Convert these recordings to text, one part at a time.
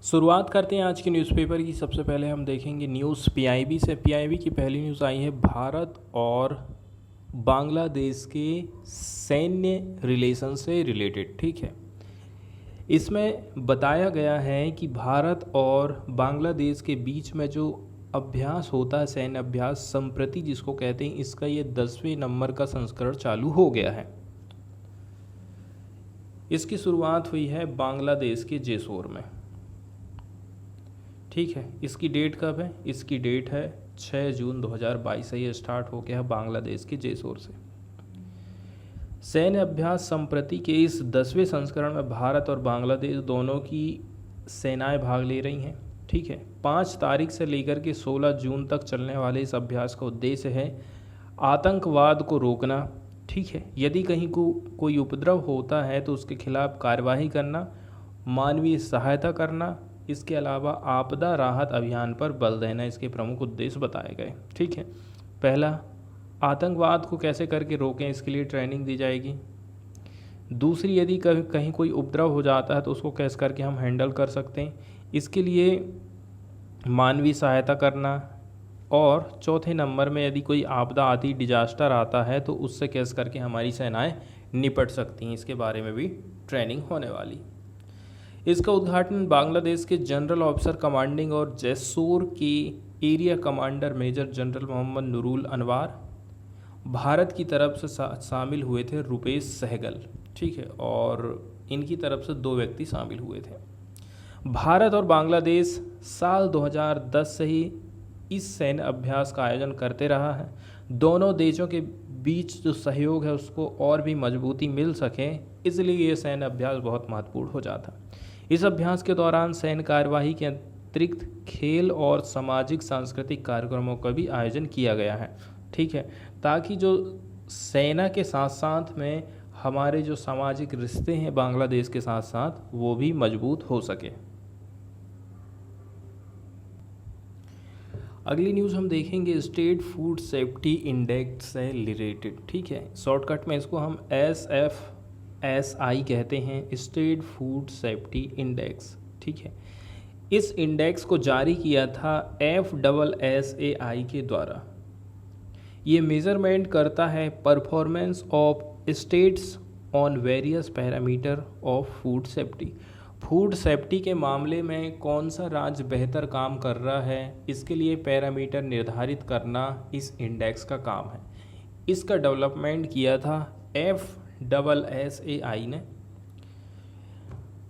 शुरुआत करते हैं आज के न्यूज़पेपर की। सबसे पहले हम देखेंगे न्यूज़ पीआईबी से। पीआईबी की पहली न्यूज़ आई है भारत और बांग्लादेश के सैन्य रिलेशन से रिलेटेड। ठीक है, इसमें बताया गया है कि भारत और बांग्लादेश के बीच में जो अभ्यास होता है, सैन्य अभ्यास संप्रति जिसको कहते हैं, इसका ये 10वें नंबर का संस्करण चालू हो गया है। इसकी शुरुआत हुई है बांग्लादेश के जेसोर में। ठीक है, इसकी डेट कब है? इसकी डेट है 6 जून 2022 से ये स्टार्ट हो गया है बांग्लादेश के जेसोर से। सैन्य अभ्यास संप्रति के इस 10वें संस्करण में भारत और बांग्लादेश दोनों की सेनाएं भाग ले रही हैं। ठीक है, 5 तारीख से लेकर के 16 जून तक चलने वाले इस अभ्यास का उद्देश्य है आतंकवाद को रोकना। ठीक है, यदि कहीं कोई उपद्रव होता है तो उसके खिलाफ कार्यवाही करना, मानवीय सहायता करना, इसके अलावा आपदा राहत अभियान पर बल देना इसके प्रमुख उद्देश्य बताए गए। ठीक है, पहला, आतंकवाद को कैसे करके रोकें, इसके लिए ट्रेनिंग दी जाएगी। दूसरी, यदि कहीं कोई उपद्रव हो जाता है तो उसको कैसे करके हम हैंडल कर सकते हैं, इसके लिए मानवीय सहायता करना। और चौथे नंबर में, यदि कोई आपदा आती, डिजास्टर आता है तो उससे कैसे करके हमारी सेनाएं निपट सकती हैं, इसके बारे में भी ट्रेनिंग होने वाली। इसका उद्घाटन बांग्लादेश के जनरल ऑफिसर कमांडिंग और जेसोर के area commander major general Mohammad Nurul Anwar, Bharat की तरफ से शामिल हुए थे रुपेश सहगल। ठीक है, और इनकी तरफ से 2 व्यक्ति शामिल हुए थे। भारत और बांग्लादेश साल 2010 से ही इस सैन्य अभ्यास का आयोजन करते रहा है। दोनों देशों के बीच जो सहयोग है उसको और भी मजबूती मिल सके, इसलिए ये सैन्य अभ्यास बहुत महत्वपूर्ण हो जाता। इस अभ्यास के दौरान सैन्य कार्यवाही के अतिरिक्त खेल और सामाजिक सांस्कृतिक कार्यक्रमों का भी आयोजन किया गया है। ठीक है, ताकि जो सेना के साथ साथ में हमारे जो सामाजिक रिश्ते हैं बांग्लादेश के साथ साथ, वो भी मजबूत हो सके। अगली न्यूज़ हम देखेंगे स्टेट फूड सेफ्टी इंडेक्स से रिलेटेड। ठीक है, शॉर्टकट में इसको हम SFSI कहते हैं, स्टेट फूड सेफ्टी इंडेक्स। ठीक है, इस इंडेक्स को जारी किया था FSSAI के द्वारा। ये मेजरमेंट करता है performance of states on various parameter of food safety. Food safety के मामले में कौन सा राज्य बेहतर काम कर रहा है, इसके लिए पैरामीटर निर्धारित करना इस इंडेक्स का काम है। इसका डेवलपमेंट किया था FSSAI ने।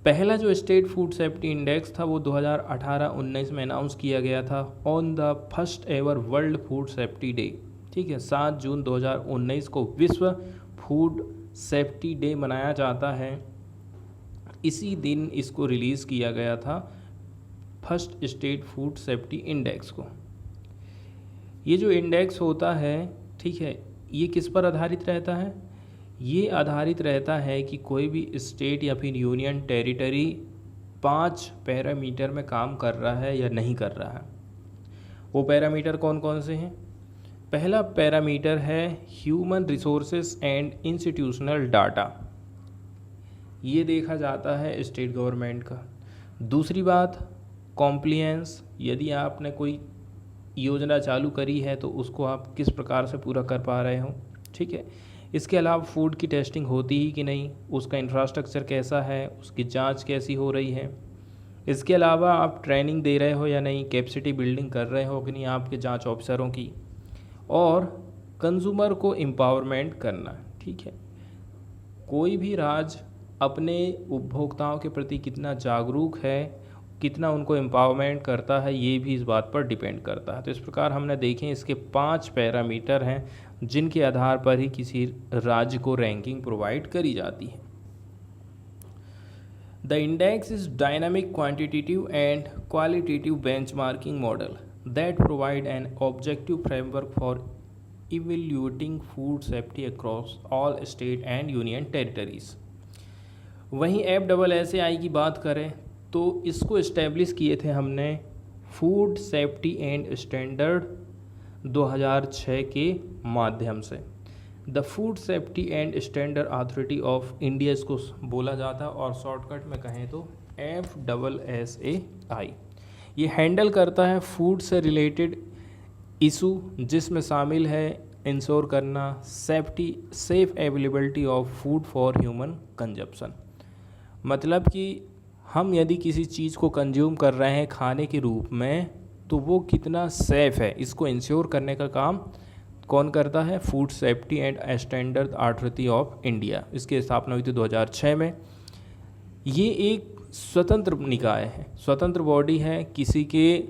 पहला जो स्टेट फूड सेफ्टी इंडेक्स था वो 2018-19 में अनाउंस किया गया था on the first ever world food safety day. ठीक है, 7 जून 2019 को विश्व फूड सेफ्टी डे मनाया जाता है। इसी दिन इसको रिलीज़ किया गया था, first state food safety index को। ये जो इंडेक्स होता है, ठीक है, ये किस पर आधारित रहता है? ये आधारित रहता है कि कोई भी स्टेट या फिर यूनियन टेरिटरी 5 पैरामीटर में काम कर रहा है या नहीं कर रहा है। वो पैरामीटर कौन कौन से हैं? पहला पैरामीटर है human resources and institutional data, ये देखा जाता है स्टेट गवर्नमेंट का। दूसरी बात, कॉम्प्लियंस, यदि आपने कोई योजना चालू करी है तो उसको आप किस प्रकार से पूरा कर पा रहे हो। ठीक है, इसके अलावा फूड की टेस्टिंग होती ही कि नहीं, उसका इंफ्रास्ट्रक्चर कैसा है, उसकी जांच कैसी हो रही है। इसके अलावा आप ट्रेनिंग दे रहे हो या नहीं, कैपेसिटी बिल्डिंग कर रहे हो कि नहीं आपके जांच ऑफिसरों की। और कंज्यूमर को एम्पावरमेंट करना। ठीक है, कोई भी राज्य अपने उपभोक्ताओं के प्रति कितना जागरूक है, कितना उनको एम्पावरमेंट करता है, ये भी इस बात पर डिपेंड करता है। तो इस प्रकार हमने देखें इसके 5 पैरामीटर हैं जिनके आधार पर ही किसी राज्य को रैंकिंग प्रोवाइड करी जाती है। The index is dynamic quantitative and qualitative benchmarking model that provide an objective framework for evaluating food safety across all state and union territories. वहीं FSSAI की बात करें तो इसको इस्टेब्लिश किए थे हमने फूड सेफ्टी एंड स्टैंडर्ड 2006 के माध्यम से। The food safety and standard authority of India इसको बोला जाता है, और शॉर्टकट में कहें तो FSSAI। ये हैंडल करता है फूड से रिलेटेड इशू, जिसमें शामिल है इंश्योर करना safe availability of food for human consumption. मतलब कि हम यदि किसी चीज़ को कंज्यूम कर रहे हैं खाने के रूप में, तो वो कितना सेफ़ है, इसको इंश्योर करने का काम कौन करता है? Food safety and standard authority of India. इसकी स्थापना हुई थी 2006 में। ये एक स्वतंत्र निकाय है, स्वतंत्र बॉडी है, किसी के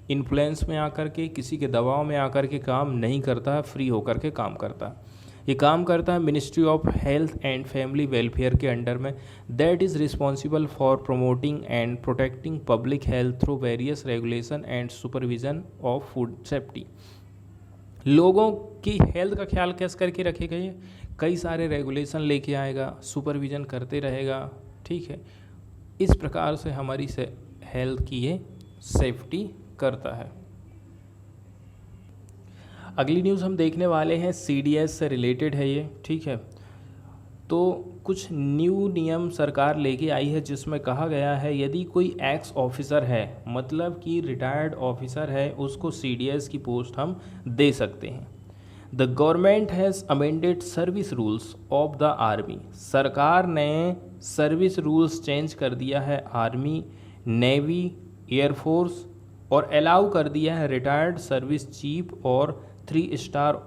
इन्फ्लुएंस में आकर के, किसी के दबाव में आकर के काम नहीं करता है, फ्री होकर के काम करता है। ये काम करता है ministry of health and family welfare के अंडर में, that is responsible for promoting and protecting public health through various regulation and supervision of food safety. लोगों की हेल्थ का ख्याल कैसे करके रखेगा? ये कई सारे रेगुलेशन लेके आएगा, सुपरविजन करते रहेगा, ठीक है। इस प्रकार से हमारी हेल्थ की ये सेफ्टी करता है। अगली न्यूज़ हम देखने वाले हैं CDS से रिलेटेड है ये, ठीक है। तो कुछ न्यू नियम सरकार लेके आई है, जिसमें कहा गया है यदि कोई एक्स ऑफिसर है, मतलब कि रिटायर्ड ऑफिसर है, उसको CDS की पोस्ट हम दे सकते हैं। The government has amended service rules of the army. सरकार ने सर्विस रूल्स चेंज कर दिया है आर्मी, नेवी, एयरफोर्स, और अलाउ कर दिया है रिटायर्ड सर्विस चीफ और 3 स्टार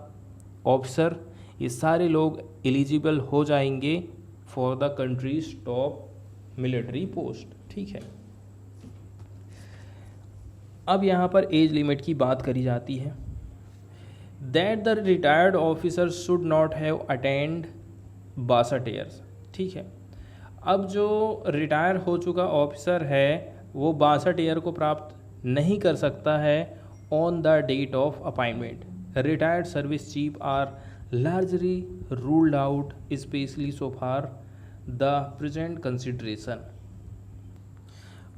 ऑफिसर। ये सारे लोग एलिजिबल हो जाएंगे for the countries top military post, ठीक है। अब यहाँ पर एज लिमिट की बात करी जाती है, that the retired officer should not have attend 62 years, ठीक है। अब जो रिटायर हो चुका ऑफिसर है वो 62 ईयर को प्राप्त नहीं कर सकता है on the date of appointment. Retired service chief are largely ruled out specially so far the present consideration.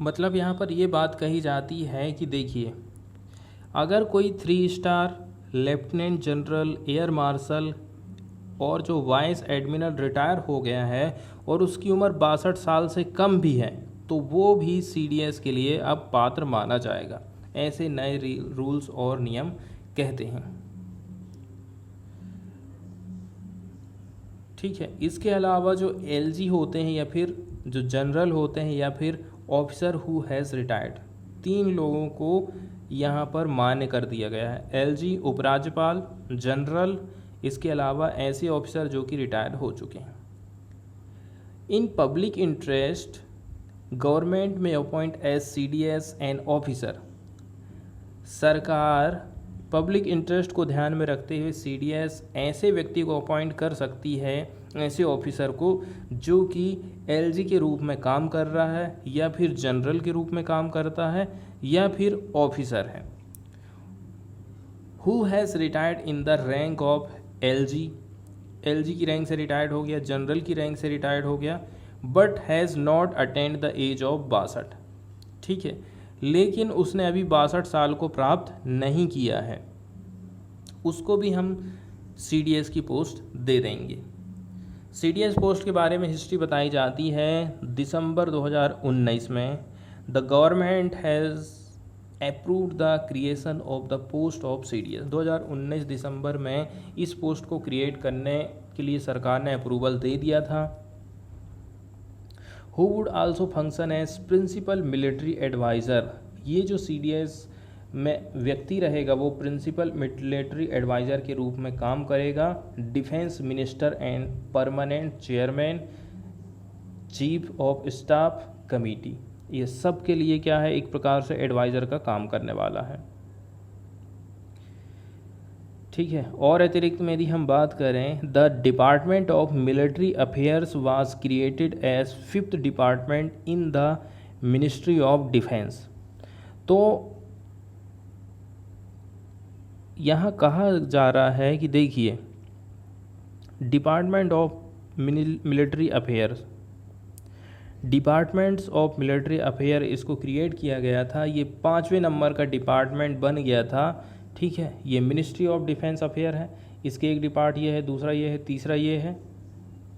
मतलब यहाँ पर ये बात कही जाती है कि देखिए, अगर कोई 3 star, lieutenant general, air marshal और जो वाइस एडमिरल रिटायर हो गया है और उसकी उम्र 62 साल से कम भी है, तो वो भी CDS के लिए अब पात्र माना जाएगा। ऐसे नए रूल्स और नियम कहते हैं, ठीक है। इसके अलावा जो LG होते हैं या फिर जो जनरल होते हैं या फिर ऑफिसर हु हैज़ रिटायर्ड, 3 लोगों को यहाँ पर मान्य कर दिया गया है। LG उपराज्यपाल, जनरल, इसके अलावा ऐसे ऑफिसर जो कि रिटायर हो चुके हैं। इन पब्लिक इंटरेस्ट गवर्नमेंट में appoint as CDS an officer. सरकार पब्लिक इंटरेस्ट को ध्यान में रखते हुए CDS ऐसे व्यक्ति को अपॉइंट कर सकती है, ऐसे ऑफिसर को जो कि LG के रूप में काम कर रहा है या फिर जनरल के रूप में काम करता है या फिर ऑफिसर है। Who has retired in the rank of LG की रैंक से रिटायर्ड हो गया, जनरल की रैंक से रिटायर्ड हो गया, but has not attend the age of 62, ठीक है। लेकिन उसने अभी 62 साल को प्राप्त नहीं किया है, उसको भी हम CDS की पोस्ट दे देंगे। CDS पोस्ट के बारे में हिस्ट्री बताई जाती है। दिसंबर 2019 में the government has approved the creation of the post of CDS। 2019 दिसंबर में इस पोस्ट को क्रिएट करने के लिए सरकार ने अप्रूवल दे दिया था। Who would also function as principal military adviser. ये जो CDS में व्यक्ति रहेगा वो प्रिंसिपल मिलिट्री एडवाइज़र के रूप में काम करेगा। Defence minister and permanent chairman, chief of staff committee, ये सब के लिए क्या है, एक प्रकार से एडवाइज़र का काम करने वाला है, ठीक है। और अतिरिक्त में यदि हम बात करें, the department of military affairs was created as 5th department in the ministry of defence. तो यहाँ कहा जा रहा है कि देखिए, department of military affairs, departments of military affair इसको क्रिएट किया गया था। ये 5वें नंबर का डिपार्टमेंट बन गया था, ठीक है। ये मिनिस्ट्री ऑफ डिफेंस अफेयर है, इसके एक डिपार्ट ये है, दूसरा ये है, तीसरा ये है,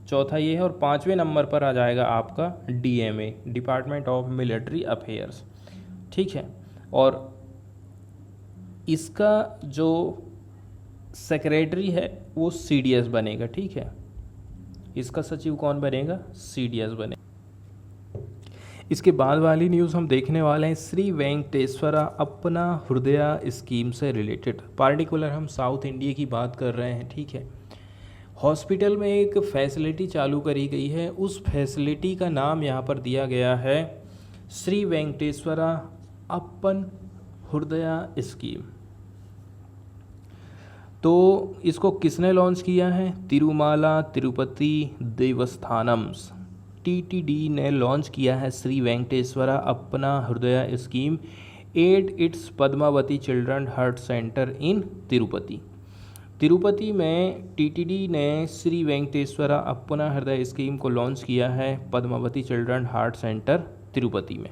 चौथा ये है, और 5वें नंबर पर आ जाएगा आपका DMA, department of military affairs. ठीक है, और इसका जो सेक्रेटरी है वो CDS बनेगा। ठीक है, इसका सचिव कौन बनेगा? CDS बनेगा। इसके बाद वाली न्यूज़ हम देखने वाले हैं श्री वेंकटेश्वरा अपना हृदय स्कीम से रिलेटेड। पार्टिकुलर हम साउथ इंडिया की बात कर रहे हैं। ठीक है, हॉस्पिटल में एक फैसिलिटी चालू करी गई है, उस फैसिलिटी का नाम यहाँ पर दिया गया है श्री वेंकटेश्वरा अपन हृदय स्कीम। तो इसको किसने लॉन्च किया है? तिरुमाला तिरुपति देवस्थानम्स, TTD ने लॉन्च किया है Shri Venkateswara Apna Hriday scheme at its Padmavati children heart centre in Tirupati. Tirupati में TTD ने श्री वेंकटेश्वरा अपना हृदय स्कीम को लॉन्च किया है Padmavati children heart centre Tirupati में।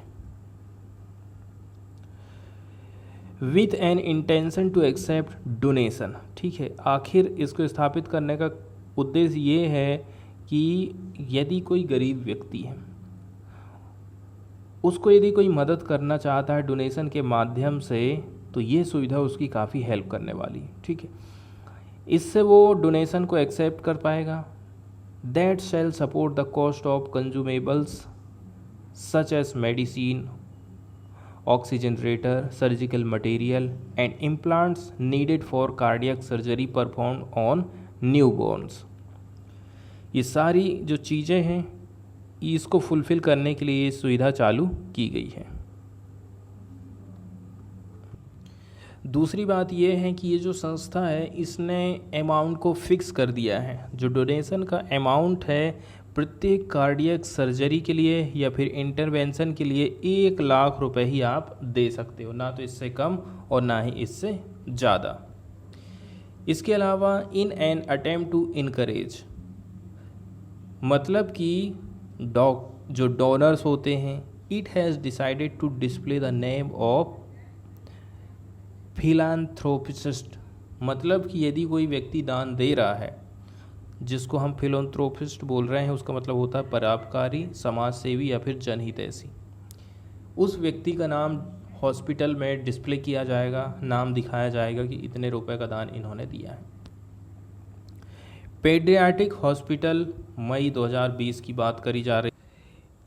With an intention to accept donation. ठीक है, आखिर इसको स्थापित करने का उद्देश्य ये है कि यदि कोई गरीब व्यक्ति है, उसको यदि कोई मदद करना चाहता है डोनेशन के माध्यम से, तो ये सुविधा उसकी काफ़ी हेल्प करने वाली है। ठीक है, इससे वो डोनेशन को एक्सेप्ट कर पाएगा। That shall support the cost of consumables such as medicine, oxygen generator, surgical material and implants needed for cardiac surgery perform on newborns. ये सारी जो चीज़ें हैं इसको फुलफ़िल करने के लिए ये सुविधा चालू की गई है। दूसरी बात ये है कि ये जो संस्था है इसने अमाउंट को फिक्स कर दिया है। जो डोनेशन का अमाउंट है प्रत्येक कार्डियक सर्जरी के लिए या फिर इंटरवेंशन के लिए 1 लाख रुपए ही आप दे सकते हो, ना तो इससे कम और ना ही इससे ज़्यादा। इसके अलावा in an attempt to encourage, मतलब कि जो डोनर्स होते हैं, it has decided to display the name of philanthropist. मतलब कि यदि कोई व्यक्ति दान दे रहा है, जिसको हम फिलान्थ्रोपिस्ट बोल रहे हैं, उसका मतलब होता है परोपकारी, समाज सेवी या फिर जनहितैषी। उस व्यक्ति का नाम हॉस्पिटल में डिस्प्ले किया जाएगा, नाम दिखाया जाएगा कि इतने रुपए का दान इन्होंने दिया है। पेडियाट्रिक हॉस्पिटल मई 2020 की बात करी जा रही।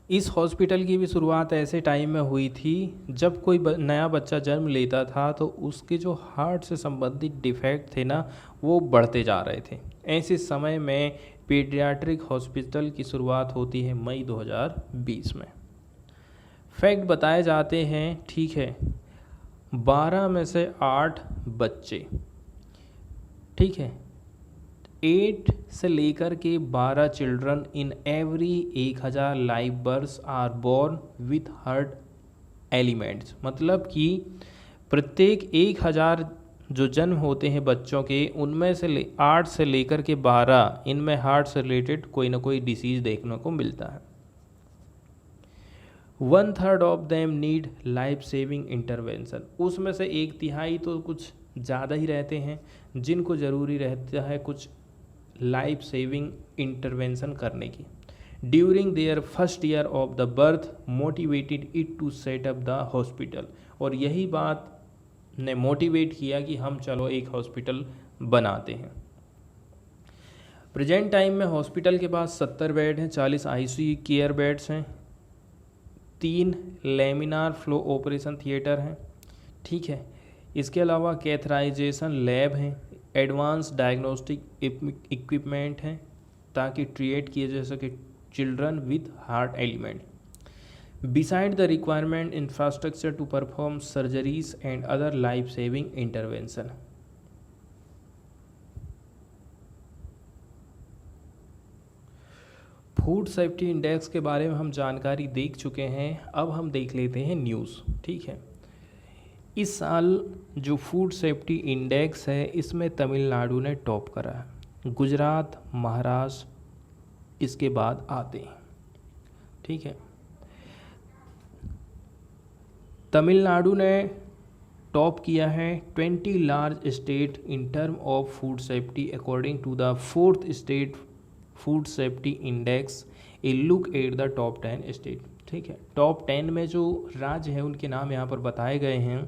इस हॉस्पिटल की भी शुरुआत ऐसे टाइम में हुई थी जब कोई नया बच्चा जन्म लेता था तो उसके जो हार्ट से संबंधित डिफेक्ट थे ना, वो बढ़ते जा रहे थे। ऐसे समय में पेडियाट्रिक हॉस्पिटल की शुरुआत होती है मई 2020 में। फैक्ट बताए जाते हैं, ठीक है, 12 में से 8 बच्चे, ठीक है, 8 से लेकर के 12 children in every 1000 live births are born with heart elements. मतलब कि प्रत्येक 1000 जो जन्म होते हैं बच्चों के, उनमें से 8 से लेकर के 12 इनमें हार्ट से रिलेटेड कोई ना कोई डिसीज़ देखने को मिलता है। 1/3 of them need life saving intervention. उसमें से 1/3 तो कुछ ज़्यादा ही रहते हैं जिनको ज़रूरी रहता है कुछ लाइफ सेविंग इंटरवेंशन करने की। During their first year of the birth motivated it to set up the hospital. और यही बात ने मोटिवेट किया कि हम चलो एक हॉस्पिटल बनाते हैं। प्रेजेंट टाइम में हॉस्पिटल के पास 70 बेड हैं, 40 ICU केयर बेड्स हैं, 3 लेमिनार फ्लो ऑपरेशन थिएटर हैं, ठीक है। इसके अलावा कैथराइजेशन लैब हैं, एडवांस डायग्नोस्टिक इक्विपमेंट हैं ताकि ट्रीट किए जा सके children with heart element. Beside the requirement infrastructure to perform surgeries and other life saving intervention. Food safety index के बारे में हम जानकारी देख चुके हैं, अब हम देख लेते हैं न्यूज़, ठीक है। इस साल जो फूड सेफ्टी इंडेक्स है इसमें तमिलनाडु ने टॉप करा है, गुजरात, महाराष्ट्र इसके बाद आते हैं, ठीक है। तमिलनाडु ने टॉप किया है 20 large state in term of food safety according to the 4th state food safety index a look at the top 10 state. ठीक है, टॉप 10 में जो राज्य हैं उनके नाम यहाँ पर बताए गए हैं।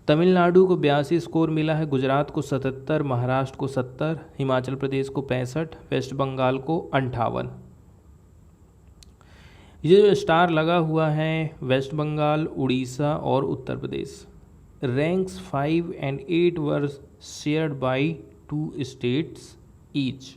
तमिलनाडु को 82 स्कोर मिला है, गुजरात को 77, महाराष्ट्र को 70, हिमाचल प्रदेश को 65, वेस्ट बंगाल को 58। ये जो स्टार लगा हुआ है वेस्ट बंगाल, उड़ीसा और Uttar Pradesh. Ranks 5 and 8 were shared by 2 states each.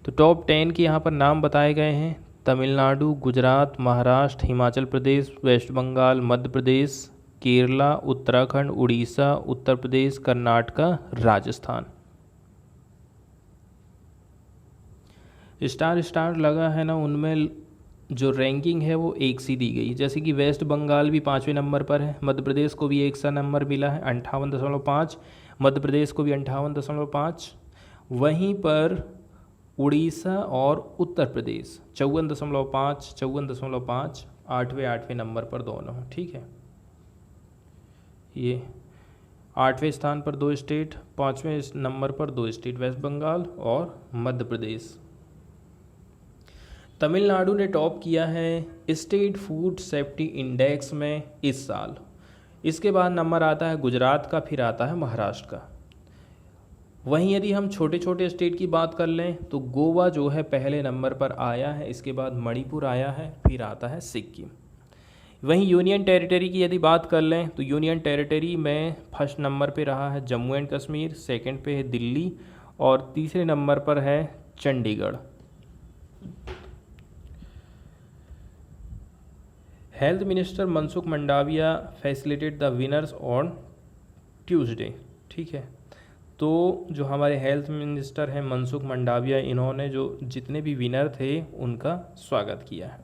तो टॉप 10 के यहाँ पर नाम बताए गए हैं, Tamil Nadu, Gujarat, Maharashtra, Himachal Pradesh, West Bengal, Madhya Pradesh, Kerala, Uttarakhand, Orissa, Uttar Pradesh, Karnataka, Rajasthan. Star star लगा है ना, उनमें जो रैंकिंग है वो एक सी दी गई। जैसे कि वेस्ट बंगाल भी 5वें नंबर पर है, मध्य प्रदेश को भी एक सा नंबर मिला है 58.5, मध्य प्रदेश को भी 58.5। वहीं पर उड़ीसा और उत्तर प्रदेश 54.5, 54.5, 8वें नंबर पर दोनों। ठीक है, ये 8वें स्थान पर 2 स्टेट, 5वें नंबर पर 2 स्टेट, वेस्ट बंगाल और मध्य प्रदेश। तमिलनाडु ने टॉप किया है स्टेट फूड सेफ्टी इंडेक्स में इस साल। इसके बाद नंबर आता है गुजरात का, फिर आता है महाराष्ट्र का। वहीं यदि हम छोटे छोटे स्टेट की बात कर लें तो गोवा जो है पहले नंबर पर आया है, इसके बाद मणिपुर आया है, फिर आता है सिक्किम। वहीं यूनियन टेरिटरी की यदि बात कर लें तो यूनियन टेरिटरी में फर्स्ट नंबर पे रहा है जम्मू एंड कश्मीर, सेकंड पे है दिल्ली और तीसरे नंबर पर है Chandigarh. Health minister Mansukh Mandaviya facilitate the winners on Tuesday. ठीक है, तो जो हमारे हेल्थ मिनिस्टर हैं मनसुख मंडाविया, इन्होंने जो जितने भी विनर थे उनका स्वागत किया है।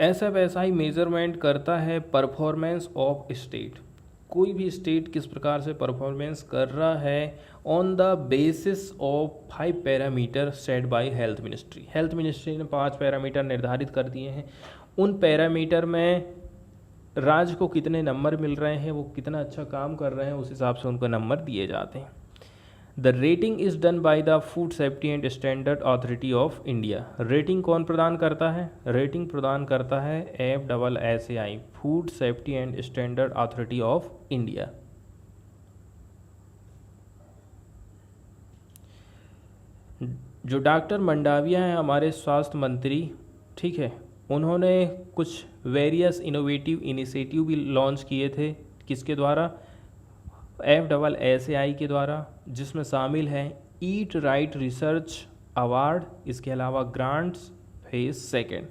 ऐसा वैसा ही मेजरमेंट करता है परफॉर्मेंस ऑफ स्टेट। कोई भी स्टेट किस प्रकार से परफॉर्मेंस कर रहा है on the basis of 5 parameter set by health ministry. Health ministry ने 5 पैरामीटर निर्धारित कर दिए हैं। उन पैरामीटर में राज्य को कितने नंबर मिल रहे हैं, वो कितना अच्छा काम कर रहे हैं, उस हिसाब से उनको नंबर दिए जाते हैं। The rating is done by the food safety and standard authority of India. Rating कौन प्रदान करता है? रेटिंग प्रदान करता है FSSAI, food safety and standard authority of India. जो डॉक्टर मंडाविया हैं हमारे स्वास्थ्य मंत्री, ठीक है, उन्होंने कुछ वेरियस इनोवेटिव इनिशिएटिव भी लॉन्च किए थे। किसके द्वारा? FSSAI के द्वारा, जिसमें शामिल है ईट राइट रिसर्च अवार्ड, इसके अलावा grants phase 2,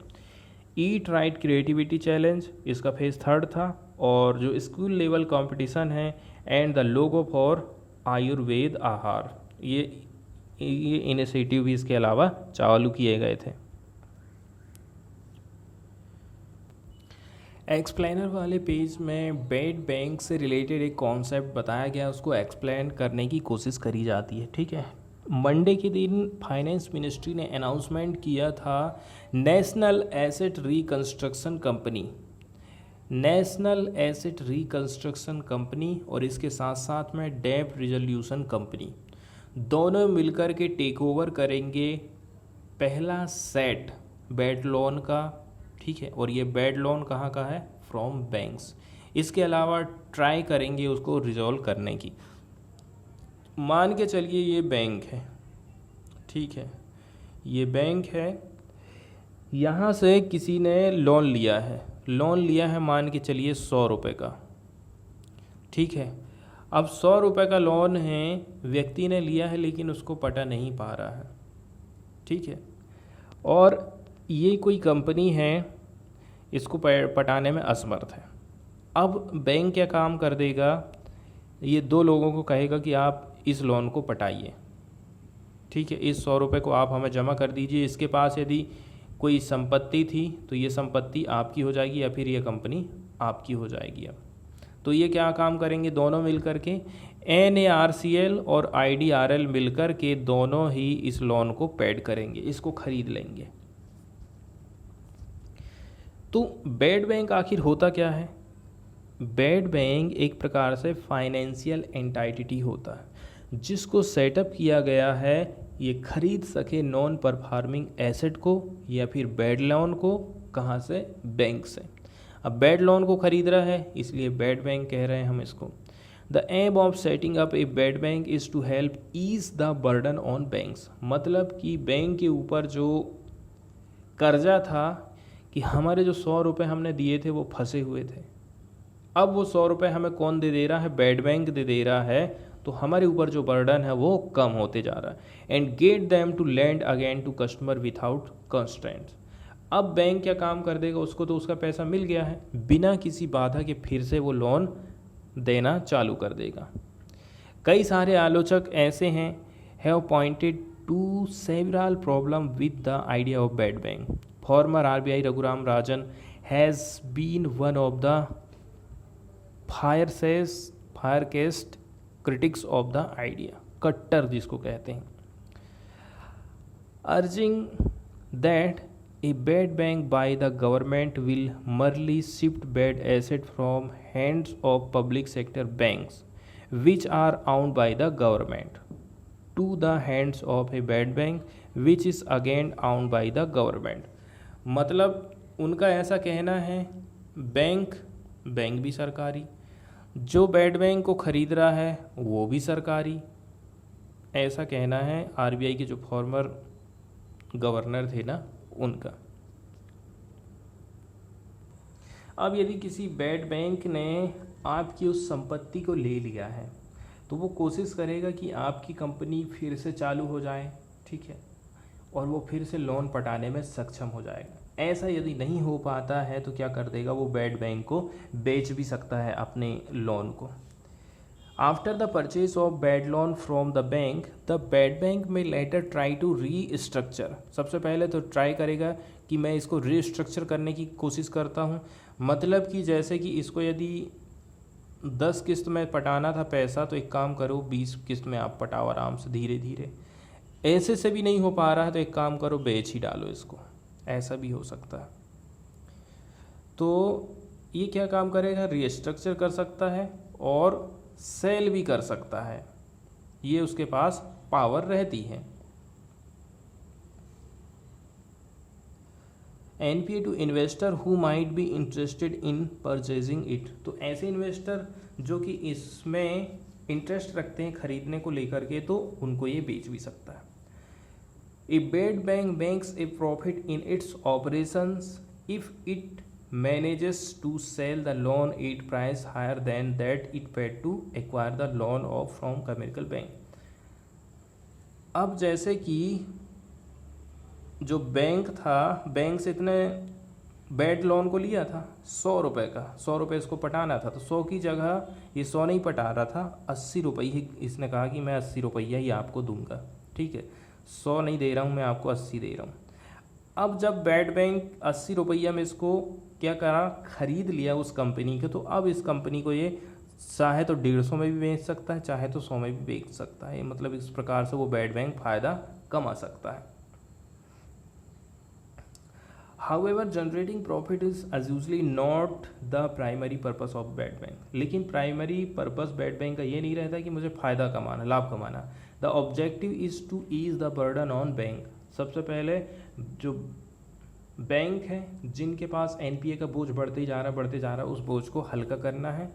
eat right creativity challenge, इसका फेज 3 था, और जो स्कूल लेवल कंपटीशन है and the logo for Ayurveda आहार, ये इनिशिएटिव भी इसके अलावा चालू किए गए थे। एक्सप्लेनर वाले पेज में बेड बैंक से रिलेटेड एक कॉन्सेप्ट बताया गया, उसको एक्सप्लेन करने की कोशिश करी जाती है। ठीक है, मंडे के दिन फाइनेंस मिनिस्ट्री ने अनाउंसमेंट किया था national asset reconstruction company, national asset reconstruction company और इसके साथ साथ में डेब्ट रिजोल्यूशन कंपनी, दोनों मिलकर के टेक ओवर करेंगे पहला सेट बैड लोन का। ठीक है, और ये बैड लोन कहाँ का है? From banks. इसके अलावा ट्राई करेंगे उसको रिजॉल्व करने की। मान के चलिए ये बैंक है, ठीक है, ये बैंक है, यहाँ से किसी ने लोन लिया है, मान के चलिए 100 रुपये का। ठीक है, अब 100 रुपये का लोन है, व्यक्ति ने लिया है लेकिन उसको पटा नहीं पा रहा है। ठीक है, और ये कोई कंपनी है, इसको पटाने में असमर्थ है। अब बैंक क्या काम कर देगा? ये 2 लोगों को कहेगा कि आप इस लोन को पटाइए। ठीक है, इस 100 रुपये को आप हमें जमा कर दीजिए। इसके पास यदि कोई संपत्ति थी तो ये संपत्ति आपकी हो जाएगी या फिर ये कंपनी आपकी हो जाएगी। अब तो ये क्या काम करेंगे? दोनों मिलकर के NARCL और IDRL मिलकर के दोनों ही इस लोन को पेड करेंगे, इसको खरीद लेंगे। तो बेड बैंक आखिर होता क्या है? बेड बैंक एक प्रकार से फाइनेंशियल एंटाइटी होता है जिसको सेटअप किया गया है ये खरीद सके नॉन परफॉर्मिंग एसेट को या फिर बैड लोन को, कहाँ से? बैंक से। अब बैड लोन को खरीद रहा है इसलिए बैड बैंक कह रहे हैं हम इसको। The aim of setting up a bad bank is to help ease the burden on banks, मतलब कि बैंक के ऊपर जो कर्जा था कि हमारे जो 100 रुपये हमने दिए थे वो फंसे हुए थे, अब वो 100 रुपये हमें कौन दे रहा है? बैड बैंक दे रहा है, तो हमारे ऊपर जो बर्डन है वो कम होते जा रहा है। And get them to lend again to customer without constraints. अब बैंक क्या काम कर देगा? उसको तो उसका पैसा मिल गया है, बिना किसी बाधा के फिर से वो लोन देना चालू कर देगा। कई सारे आलोचक ऐसे हैं have pointed to several problem with the idea of bad bank. Former RBI Raghuram Rajan has been one of the fiercest critics of the idea, कट्टर जिसको कहते हैं, urging that a bad bank by the government will merely shift bad asset from hands of public sector banks which are owned by the government to the hands of a bad bank which is again owned by the government। मतलब उनका ऐसा कहना है bank भी सरकारी, जो bad bank को खरीद रहा है वो भी सरकारी, ऐसा कहना है RBI के जो फॉर्मर गवर्नर थे ना उनका। अब यदि किसी बैड बैंक ने आपकी उस संपत्ति को ले लिया है तो वो कोशिश करेगा कि आपकी कंपनी फिर से चालू हो जाए, ठीक है, और वो फिर से लोन पटाने में सक्षम हो जाएगा। ऐसा यदि नहीं हो पाता है तो क्या कर देगा? वो बैड बैंक को बेच भी सकता है अपने लोन को। After the purchase of bad loan from the bank, the bad bank में लेटर ट्राई टू रीस्ट्रक्चर। सबसे पहले तो ट्राई करेगा कि मैं इसको रीस्ट्रक्चर करने की कोशिश करता हूँ, मतलब कि जैसे कि इसको यदि 10 किस्त में पटाना था पैसा तो एक काम करो 20 किस्त में आप पटाओ आराम से धीरे धीरे। ऐसे से भी नहीं हो पा रहा है तो एक काम करो बेच ही डालो इसको, ऐसा भी हो सकता है। तो ये क्या काम करेगा? रीस्ट्रक्चर कर सकता है और सेल भी कर सकता है, ये उसके पास पावर रहती है। NPA to investor who might be interested in purchasing it, तो ऐसे इन्वेस्टर जो कि इसमें इंटरेस्ट रखते हैं खरीदने को लेकर के, तो उनको ये बेच भी सकता है। ए bad bank makes a profit in its operations if it manages to sell the loan at price higher than that it paid to acquire the loan of from commercial bank। अब जैसे कि जो बैंक था, bank से इतने bad loan को लिया था 100 रुपये का, 100 रुपये इसको पटाना था, तो 100 की जगह ये 100 नहीं पटा रहा था, 80 रुपये ही इसने कहा कि मैं 80 रुपया ही आपको दूंगा, ठीक है, 100 नहीं दे रहा हूँ मैं आपको 80 दे रहा हूँ। अब जब बैड बैंक 80 रुपया में इसको क्या करा? खरीद लिया उस कंपनी को, तो अब इस कंपनी को ये चाहे तो 150 में भी बेच सकता है, चाहे तो 100 में भी बेच सकता है। मतलब इस प्रकार से वो बैड बैंक फ़ायदा कमा सकता है। However generating profit is as usually not the primary purpose of bad bank, लेकिन प्राइमरी पर्पस बैड बैंक का ये नहीं रहता कि मुझे फ़ायदा कमाना, लाभ कमाना। The objective is to ease the burden on bank. सबसे पहले जो बैंक है जिनके पास NPA का बोझ बढ़ते जा रहा, उस बोझ को हल्का करना है।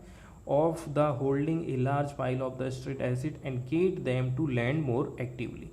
Of the holding a large pile of the stressed asset and get them to lend more actively.